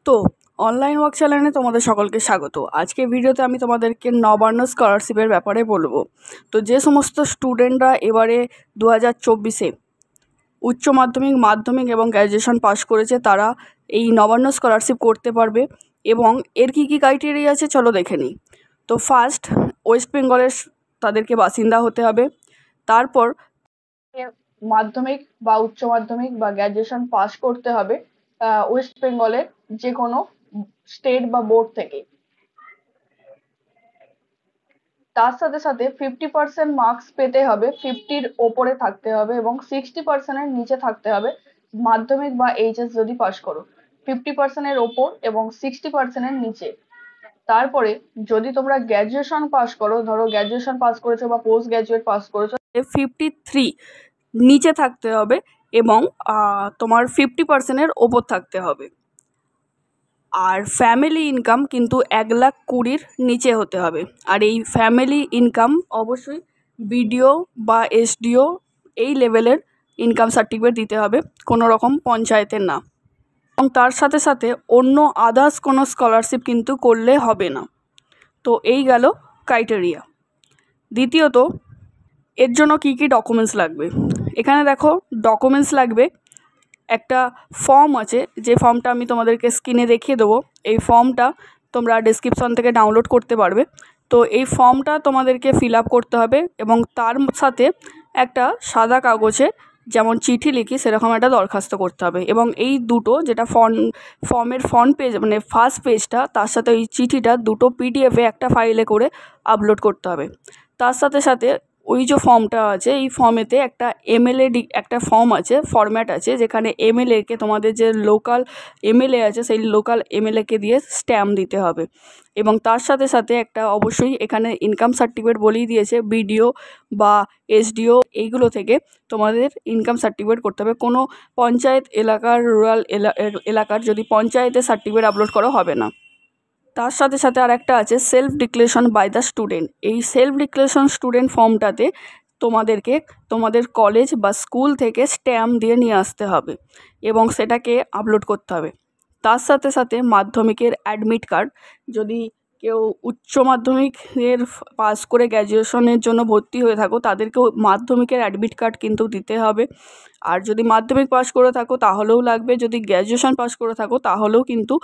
তো online work চ্যানেলে তোমাদের সকলকে স্বাগত। আজকে ভিডিওতে আমি তোমাদেরকে নবান্ন স্কলারশিপের ব্যাপারে বলবো। তো যে সমস্ত স্টুডেন্টরা এবারে 2024-এ উচ্চ মাধ্যমিক, মাধ্যমিক এবং গ্র্যাজুয়েশন পাশ করেছে তারা এই নবান্ন স্কলারশিপ করতে পারবে। এবং এর কী কী ক্রাইটেরিয়া আছে চলো দেখে নিই। তো ফার্স্ট, ওয়েস্ট বেঙ্গলের তাদেরকে বাসিন্দা হতে হবে। তারপর মাধ্যমিক বা উচ্চ মাধ্যমিক বা গ্র্যাজুয়েশন পাশ করতে হবে ওয়েস্ট বেঙ্গলের যে কোনো স্টেট বা বোর্ড থেকে। তার সাথে সাথে 50% মার্কস পেতে হবে, 50-র ওপরে থাকতে হবে এবং 60%-এর নিচে থাকতে হবে মাধ্যমিক বা এইচএস যদি পাশ করো। 50%-এর ওপর এবং 60%-এর নিচে। তারপরে যদি তোমরা গ্র্যাজুয়েশন পাশ করো, ধরো গ্র্যাজুয়েশন পাস করেছো বা পোস্ট গ্র্যাজুয়েট পাস করেছো, 53 নিচে থাকতে হবে এবং তোমার 50%-এর ওপর থাকতে হবে। আর ফ্যামিলি ইনকাম কিন্তু 1,20,000-র নিচে হতে হবে। আর এই ফ্যামিলি ইনকাম অবশ্যই বিডিও বা এসডিও এই লেভেলের ইনকাম সার্টিফিকেট দিতে হবে, কোনো রকম পঞ্চায়েতের না। এবং তার সাথে সাথে অন্য আদার্স কোনো স্কলারশিপ কিন্তু করলে হবে না। তো এই গেল ক্রাইটেরিয়া। দ্বিতীয়ত, এর জন্য কী কী ডকুমেন্টস লাগবে এখানে দেখো। ডকুমেন্টস লাগবে, একটা ফর্ম আছে, যে ফর্মটা আমি তোমাদেরকে স্ক্রিনে দেখিয়ে দেবো। এই ফর্মটা তোমরা ডেসক্রিপশন থেকে ডাউনলোড করতে পারবে। তো এই ফর্মটা তোমাদেরকে ফিল আপ করতে হবে এবং তার সাথে একটা সাদা কাগজে যেমন চিঠি লিখি সেরকম একটা দরখাস্ত করতে হবে। এবং এই দুটো, যেটা ফর্মের ফ্রন্ট পেজ মানে ফার্স্ট পেজটা, তার সাথে ওই চিঠিটা দুটো পিডিএফে একটা ফাইলে করে আপলোড করতে হবে। তার সাথে সাথে ওই যে ফর্মটা আছে, এই ফর্মেতে একটা এমএলএ একটা ফর্ম আছে, ফরম্যাট আছে, যেখানে এমএলএকে, তোমাদের যে লোকাল এমএলএ আছে সেই লোকাল এমএলএকে দিয়ে স্ট্যাম্প দিতে হবে। এবং তার সাথে সাথে একটা অবশ্যই এখানে ইনকাম সার্টিফিকেট বলেই দিয়েছে, বিডিও বা এসডিও এইগুলো থেকে তোমাদের ইনকাম সার্টিফিকেট করতে হবে। কোনো পঞ্চায়েত এলাকার, রুরাল এলাকার যদি পঞ্চায়েতের সার্টিফিকেট আপলোড করা হবে না। তার সাথে সাথে আর একটা আছে self declaration by the student. এই সেলফ ডিক্লারেশন স্টুডেন্ট ফর্মটাতে তোমাদেরকে তোমাদের কলেজ বা স্কুল থেকে স্ট্যাম্প দিয়ে নিয়ে আসতে হবে এবং সেটাকে আপলোড করতে হবে। তার সাথে সাথে মাধ্যমিকের অ্যাডমিট কার্ড, যদি কেউ উচ্চ মাধ্যমিকের পাস করে গ্র্যাজুয়েশনের জন্য ভর্তি হয়ে থাকো তাদেরকেও মাধ্যমিকের অ্যাডমিট কার্ড কিন্তু দিতে হবে। আর যদি মাধ্যমিক পাস করে থাকো তাহলেও লাগবে, যদি গ্র্যাজুয়েশন পাস করে থাকো তাহলেও কিন্তু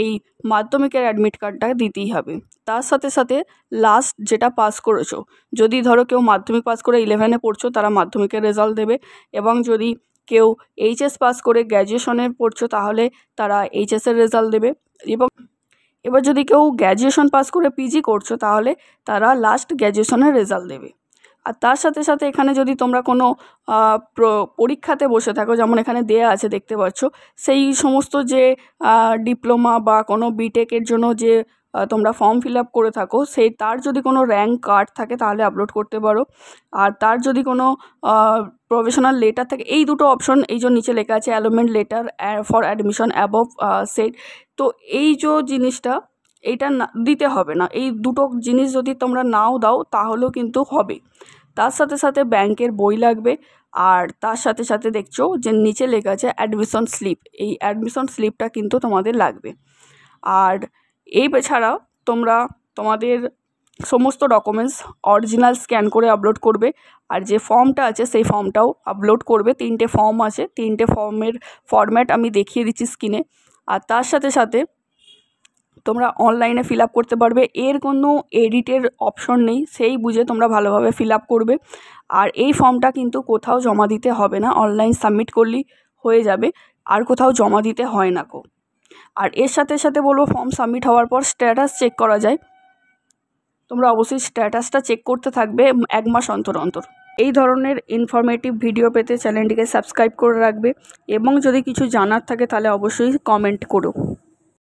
এই মাধ্যমিকের অ্যাডমিট কার্ডটা দিতেই হবে। তার সাথে সাথে লাস্ট যেটা পাস করেছো, যদি ধরো কেউ মাধ্যমিক পাস করে 11-এ পড়ছো তারা মাধ্যমিকের রেজাল্ট দেবে, এবং যদি কেউ এইচএস পাস করে গ্র্যাজুয়েশনে পড়ছো তাহলে তারা এইচএসের রেজাল্ট দেবে। এবং এবার যদি কেউ গ্র্যাজুয়েশন পাস করে পিজি করছো তাহলে তারা লাস্ট গ্র্যাজুয়েশনের রেজাল্ট দেবে। আর তার সাথে সাথে এখানে যদি তোমরা কোনো পরীক্ষাতে বসে থাকো, যেমন এখানে দেয়া আছে দেখতে পাচ্ছ, সেই সমস্ত যে ডিপ্লোমা বা কোনো বিটেকের জন্য যে তোমরা ফর্ম ফিল আপ করে থাকো, সেই তার যদি কোনো র্যাঙ্ক কার্ড থাকে তাহলে আপলোড করতে পারো। আর তার যদি কোনো প্রফেশনাল লেটার থাকে, এই দুটো অপশন এই যে নিচে লেখা আছে allotment letter for admission above set. তো এই যে জিনিসটা এইটা না দিতে হবে না। এই দুটো জিনিস যদি তোমরা নাও দাও তাহলেও কিন্তু হবে। তার সাথে সাথে ব্যাংকের বই লাগবে। আর তার সাথে সাথে দেখছো যে নিচে লেখা আছে অ্যাডমিশন স্লিপ, এই অ্যাডমিশন স্লিপটা কিন্তু তোমাদের লাগবে। আর এই ছাড়াও তোমরা তোমাদের সমস্ত ডকুমেন্টস অরিজিনাল স্ক্যান করে আপলোড করবে। আর যে ফর্মটা আছে সেই ফর্মটাও আপলোড করবে। 3টে ফর্ম আছে, 3টে ফর্মের ফরম্যাট আমি দেখিয়ে দিচ্ছি স্ক্রিনে। আর তার সাথে সাথে তোমরা অনলাইনে ফিল আপ করতে পারবে, এর কোনো এডিটের অপশন নেই, সেই বুঝে তোমরা ভালোভাবে ফিল আপ করবে। আর এই ফর্মটা কিন্তু কোথাও জমা দিতে হবে না, অনলাইন সাবমিট করলেই হয়ে যাবে, আর কোথাও জমা দিতে হয় না কো। আর এর সাথে সাথে বলবো, ফর্ম সাবমিট হওয়ার পর স্ট্যাটাস চেক করা যায়। তোমরা অবশ্যই স্ট্যাটাসটা চেক করতে থাকবে 1 মাস অন্তর অন্তর। এই ধরনের ইনফরমেটিভ ভিডিও পেতে চ্যানেলটিকে সাবস্ক্রাইব করে রাখবে এবং যদি কিছু জানার থাকে তাহলে অবশ্যই কমেন্ট করো।